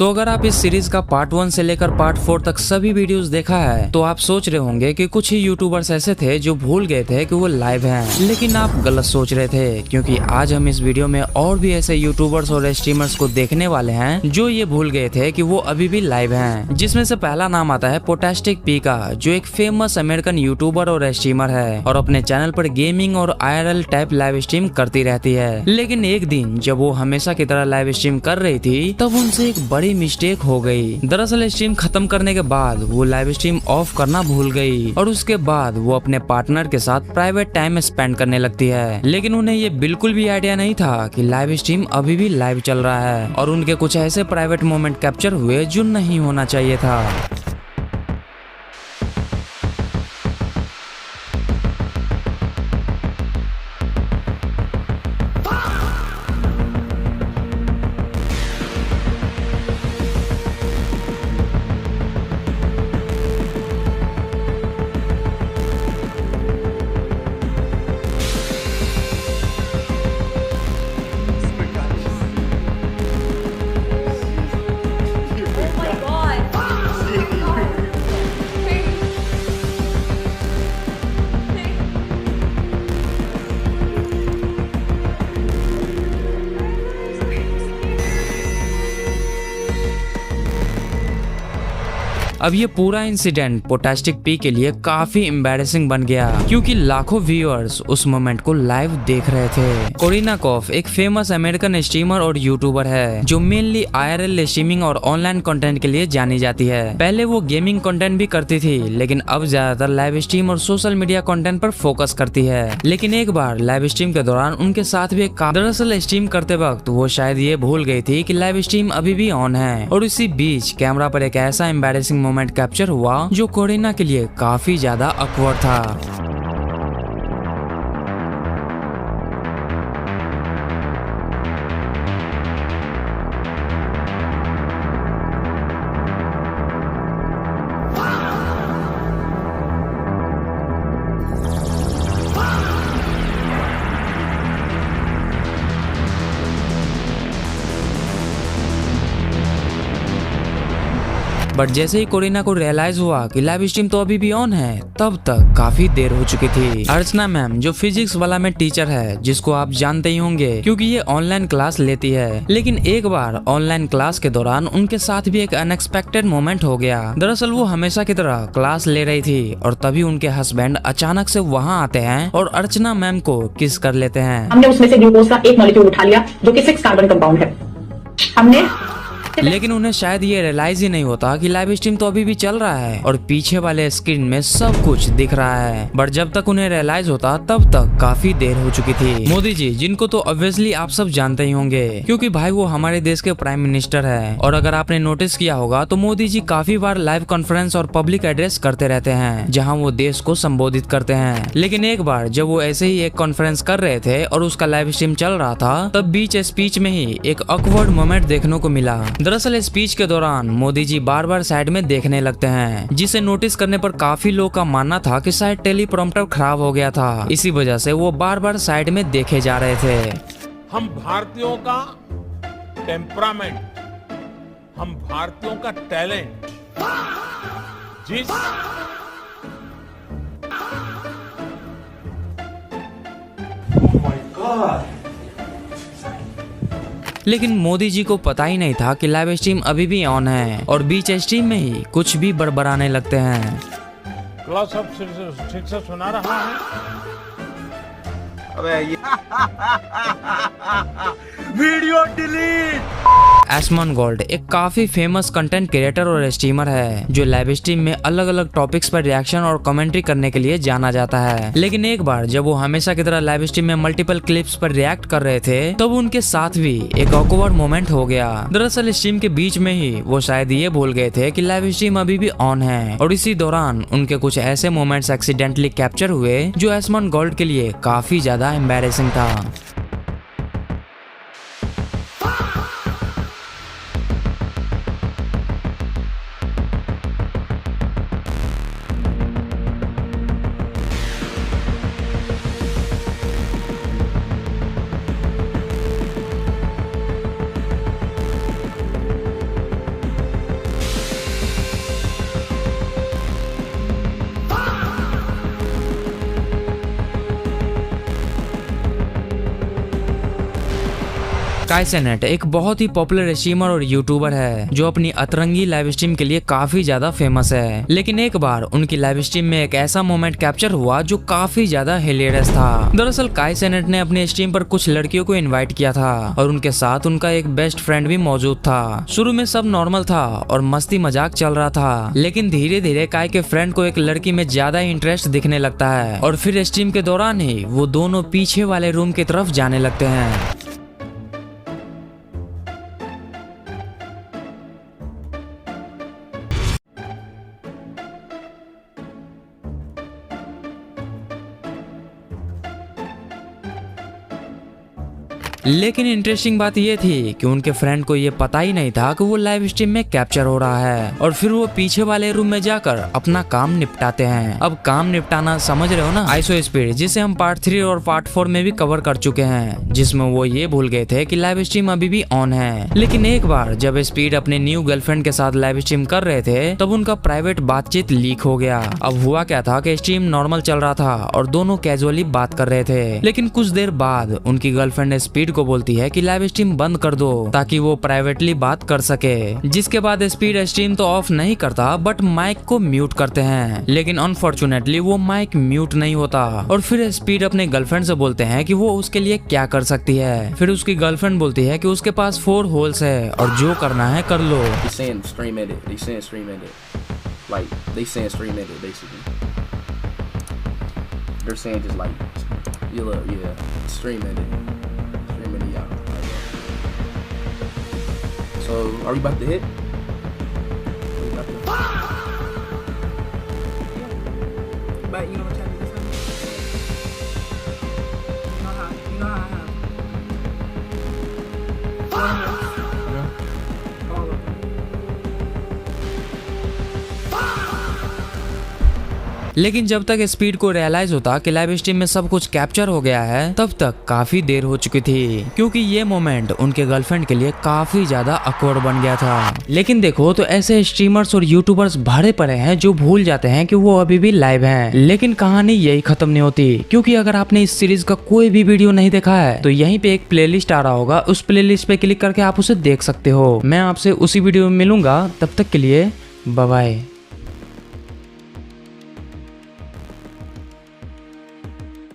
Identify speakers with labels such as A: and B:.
A: तो अगर आप इस सीरीज का पार्ट 1 से लेकर पार्ट 4 तक सभी वीडियोस देखा है तो आप सोच रहे होंगे कि कुछ ही यूट्यूबर्स ऐसे थे जो भूल गए थे कि वो लाइव हैं। लेकिन आप गलत सोच रहे थे, क्योंकि आज हम इस वीडियो में और भी ऐसे यूट्यूबर्स और स्ट्रीमर्स को देखने वाले हैं जो ये भूल गए थे कि वो अभी भी लाइव हैं। जिसमें से पहला नाम आता है पोटास्टिक पी का, जो एक फेमस अमेरिकन यूट्यूबर और स्ट्रीमर है और अपने चैनल पर गेमिंग और IRL टाइप लाइव स्ट्रीम करती रहती है। लेकिन एक दिन जब वो हमेशा की तरह लाइव स्ट्रीम कर रही थी तब उनसे एक बड़ी मिस्टेक हो गई। दरअसल स्ट्रीम खत्म करने के बाद वो लाइव स्ट्रीम ऑफ करना भूल गई और उसके बाद वो अपने पार्टनर के साथ प्राइवेट टाइम स्पेंड करने लगती है। लेकिन उन्हें ये बिल्कुल भी आइडिया नहीं था कि लाइव स्ट्रीम अभी भी लाइव चल रहा है और उनके कुछ ऐसे प्राइवेट मोमेंट कैप्चर हुए जो नहीं होना चाहिए था। अब ये पूरा इंसिडेंट पोटास्टिक पी के लिए काफी एम्बैरेसिंग बन गया, क्योंकि लाखों व्यूअर्स उस मोमेंट को लाइव देख रहे थे। कोरिना कॉफ एक फेमस अमेरिकन स्ट्रीमर और यूट्यूबर है जो मेनली IRL स्ट्रीमिंग और ऑनलाइन कंटेंट के लिए जानी जाती है। पहले वो गेमिंग कंटेंट भी करती थी, लेकिन अब ज्यादातर लाइव स्ट्रीम और सोशल मीडिया कंटेंट पर फोकस करती है। लेकिन एक बार लाइव स्ट्रीम के दौरान उनके साथ भी दरअसल स्ट्रीम करते वक्त वो शायद ये भूल गई थी कि लाइव स्ट्रीम अभी भी ऑन है और इसी बीच कैमरा पर एक ऐसा एम्बैरेसिंग मोमेंट कैप्चर हुआ जो कोरिना के लिए काफी ज्यादा ऑकवर्ड था। बट जैसे ही कोरिना को रियलाइज हुआ कि लाइव स्ट्रीम तो अभी भी ऑन है, तब तक काफी देर हो चुकी थी। अर्चना मैम जो फिजिक्स वाला में टीचर है, जिसको आप जानते ही होंगे क्योंकि ये ऑनलाइन क्लास लेती है। लेकिन एक बार ऑनलाइन क्लास के दौरान उनके साथ भी एक अनएक्सपेक्टेड मोमेंट हो गया। दरअसल वो हमेशा की तरह क्लास ले रही थी और तभी उनके हस्बैंड अचानक से वहाँ आते हैं और अर्चना मैम को किस कर लेते हैं।
B: हमने उसमें से ग्लूकोज का एक मॉलिक्यूल उठा लिया जो कि 6 कार्बन कंपाउंड है। हमने
A: लेकिन उन्हें शायद ये रियलाइज ही नहीं होता कि लाइव स्ट्रीम तो अभी भी चल रहा है और पीछे वाले स्क्रीन में सब कुछ दिख रहा है। बट जब तक उन्हें रियलाइज होता तब तक काफी देर हो चुकी थी। मोदी जी, जिनको तो ऑब्वियसली आप सब जानते ही होंगे क्योंकि भाई वो हमारे देश के प्राइम मिनिस्टर है और अगर आपने नोटिस किया होगा तो मोदी जी काफी बार लाइव कॉन्फ्रेंस और पब्लिक एड्रेस करते रहते हैं जहाँ वो देश को संबोधित करते हैं। लेकिन एक बार जब वो ऐसे ही एक कॉन्फ्रेंस कर रहे थे और उसका लाइव स्ट्रीम चल रहा था तब बीच स्पीच में ही एक ऑकवर्ड मोमेंट देखने को मिला। दरअसल स्पीच के दौरान मोदी जी बार बार साइड में देखने लगते हैं, जिसे नोटिस करने पर काफी लोगों का मानना था कि शायद टेलीप्रॉम्प्टर खराब हो गया था। इसी वजह से वो बार बार साइड में देखे जा रहे थे।
C: हम भारतीयों का टेम्परामेंट, हम भारतीयों का टैलेंट जिस
D: Oh my God!
A: लेकिन मोदी जी को पता ही नहीं था कि लाइव स्ट्रीम अभी भी ऑन है और बीच स्ट्रीम में ही कुछ भी बड़बड़ाने लगते हैं।
C: क्लास अब ठीक से सुना रहा है।
D: अबे ये वीडियो डिलीट।
A: एसमन गोल्ड एक काफी फेमस कंटेंट क्रिएटर और स्ट्रीमर है जो लाइव स्ट्रीम में अलग अलग टॉपिक्स पर रिएक्शन और कमेंट्री करने के लिए जाना जाता है। लेकिन एक बार जब वो हमेशा की तरह लाइव स्ट्रीम में मल्टीपल क्लिप्स पर रिएक्ट कर रहे थे तब तो उनके साथ भी एक ऑकवर्ड मोमेंट हो गया। दरअसल स्ट्रीम के बीच में ही वो शायद ये भूल गए थे कि लाइव स्ट्रीम अभी भी ऑन है और इसी दौरान उनके कुछ ऐसे मोमेंट्स एक्सीडेंटली कैप्चर हुए जो एसमन गोल्ड के लिए काफी ज्यादा एम्बैरेसिंग था। काई सेनेट एक बहुत ही पॉपुलर स्ट्रीमर और यूट्यूबर है जो अपनी अतरंगी लाइव स्ट्रीम के लिए काफी ज्यादा फेमस है। लेकिन एक बार उनकी लाइव स्ट्रीम में एक ऐसा मोमेंट कैप्चर हुआ जो काफी ज्यादा हिलेरियस था। दरअसल काई सेनेट ने अपनी स्ट्रीम पर कुछ लड़कियों को इनवाइट किया था और उनके साथ उनका एक बेस्ट फ्रेंड भी मौजूद था। शुरू में सब नॉर्मल था और मस्ती मजाक चल रहा था, लेकिन धीरे धीरे काई के फ्रेंड को एक लड़की में ज्यादा इंटरेस्ट दिखने लगता है और फिर स्ट्रीम के दौरान ही वो दोनों पीछे वाले रूम की तरफ जाने लगते हैं। लेकिन इंटरेस्टिंग बात ये थी कि उनके फ्रेंड को ये पता ही नहीं था कि वो लाइव स्ट्रीम में कैप्चर हो रहा है और फिर वो पीछे वाले रूम में जाकर अपना काम निपटाते हैं। अब काम निपटाना समझ रहे हो ना, आइसो स्पीड, जिसे हम पार्ट 3 और पार्ट 4 में भी कवर कर चुके हैं, जिसमें वो ये भूल गए थे कि लाइव स्ट्रीम अभी भी ऑन है। लेकिन एक बार जब स्पीड अपने न्यू गर्लफ्रेंड के साथ लाइव स्ट्रीम कर रहे थे तब उनका प्राइवेट बातचीत लीक हो गया। अब हुआ क्या था कि स्ट्रीम नॉर्मल चल रहा था और दोनों कैजुअली बात कर रहे थे, लेकिन कुछ देर बाद उनकी गर्लफ्रेंड स्पीड को बोलती है कि लाइव स्ट्रीम बंद कर दो ताकि वो प्राइवेटली बात कर सके। जिसके बाद स्पीड स्ट्रीम तो ऑफ नहीं करता बट माइक को म्यूट करते हैं, लेकिन अनफॉर्चुनेटली वो माइक म्यूट नहीं होता और फिर स्पीड अपने गर्लफ्रेंड से बोलते हैं कि वो उसके लिए क्या कर सकती है। फिर उसकी गर्लफ्रेंड बोलती है कि उसके पास 4 होल्स है और जो करना है कर लो।
E: So, are we about to hit?
F: But you know what time it is? You know how I have. All of them.
A: लेकिन जब तक स्पीड को रियलाइज होता कि लाइव स्ट्रीम में सब कुछ कैप्चर हो गया है तब तक काफी देर हो चुकी थी, क्योंकि ये मोमेंट उनके गर्लफ्रेंड के लिए काफी ज्यादा awkward बन गया था। लेकिन देखो तो ऐसे स्ट्रीमर्स और यूट्यूबर्स भरे पड़े हैं जो भूल जाते हैं कि वो अभी भी लाइव हैं। लेकिन कहानी यही खत्म नहीं होती, क्योंकि अगर आपने इस सीरीज का कोई भी वीडियो नहीं देखा है तो यहीं पे एक प्लेलिस्ट आ रहा होगा, उस प्लेलिस्ट पे क्लिक करके आप उसे देख सकते हो। मैं आपसे उसी वीडियो में मिलूंगा, तब तक के लिए बाय बाय।